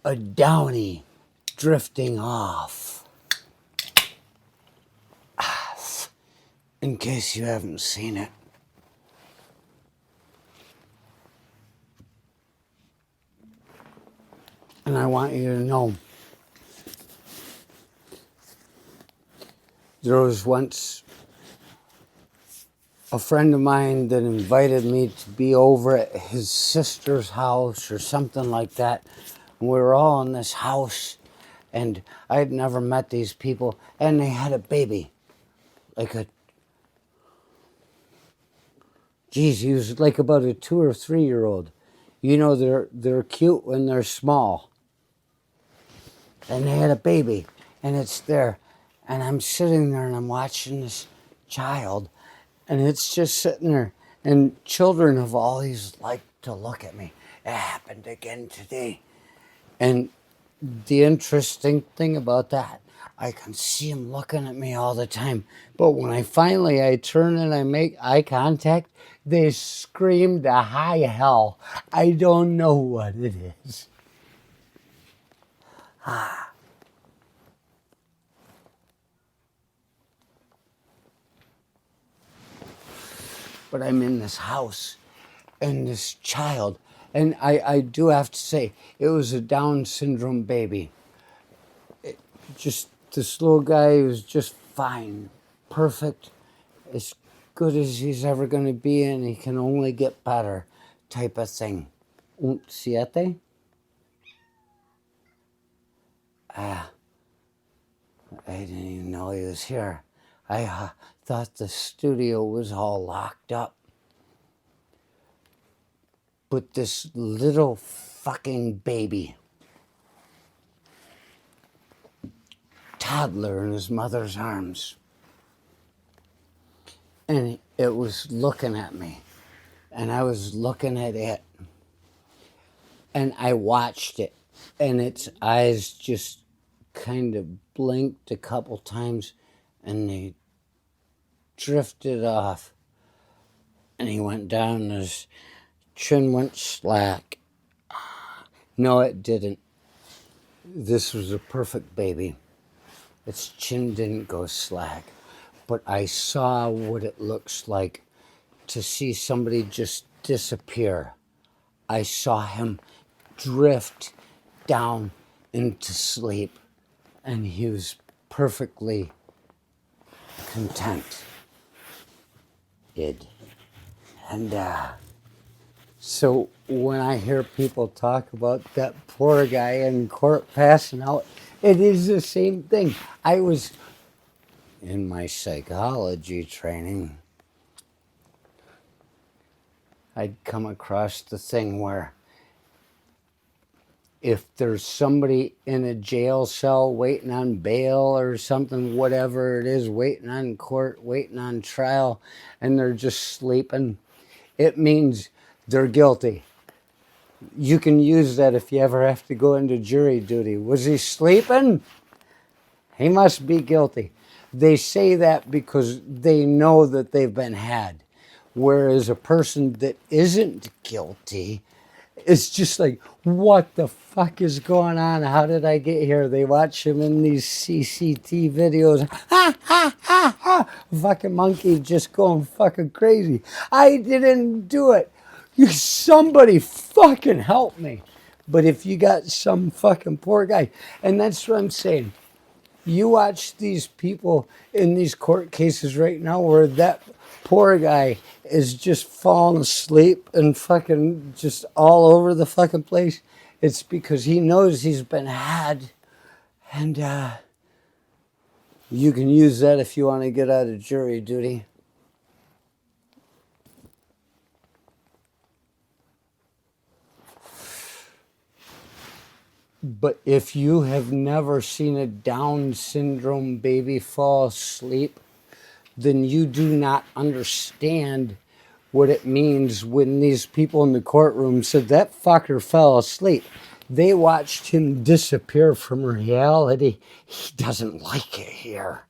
a downy drifting off. In case you haven't seen it. And I want you to know, there was once a friend of mine that invited me to be over at his sister's house or something like that. And we were all in this house, and I had never met these people, and they had a baby. He was like about a 2 or 3 year old. You know, they're cute when they're small. And they had a baby, and it's there. And I'm sitting there and I'm watching this child, and it's just sitting there. And children have always liked to look at me. It happened again today. And the interesting thing about that, I can see them looking at me all the time. But when I turn and I make eye contact, they scream to high hell. I don't know what it is. But I'm in this house, and this child, and I do have to say, it was a Down syndrome baby. This little guy was just fine, perfect, as good as he's ever going to be, and he can only get better, type of thing. Un siete? I didn't even know he was here. I thought the studio was all locked up. But this little fucking baby, toddler in his mother's arms, and it was looking at me, and I was looking at it, and I watched it, and its eyes just kind of blinked a couple times, and they drifted off, and he went down, his chin went slack. No, it didn't. This was a perfect baby. Its chin didn't go slack, but I saw what it looks like to see somebody just disappear. I saw him drift down into sleep, and he was perfectly content. And so when I hear people talk about that poor guy in court passing out, it is the same thing. I was in my psychology training. I'd come across the thing where if there's somebody in a jail cell waiting on bail or something, whatever it is, waiting on court, waiting on trial, and they're just sleeping, it means they're guilty. You can use that if you ever have to go into jury duty. Was he sleeping? He must be guilty. They say that because they know that they've been had. Whereas a person that isn't guilty, it's just like, what the fuck is going on? How did I get here? They watch him in these CCTV videos. Ha, ha, ha, ha. Fucking monkey just going fucking crazy. I didn't do it. Somebody fucking help me. But if you got some fucking poor guy, and that's what I'm saying. You watch these people in these court cases right now where that poor guy is just falling asleep and fucking just all over the fucking place. It's because he knows he's been had. And you can use that if you want to get out of jury duty. But if you have never seen a Down syndrome baby fall asleep, then you do not understand what it means when these people in the courtroom said that fucker fell asleep. They watched him disappear from reality. He doesn't like it here.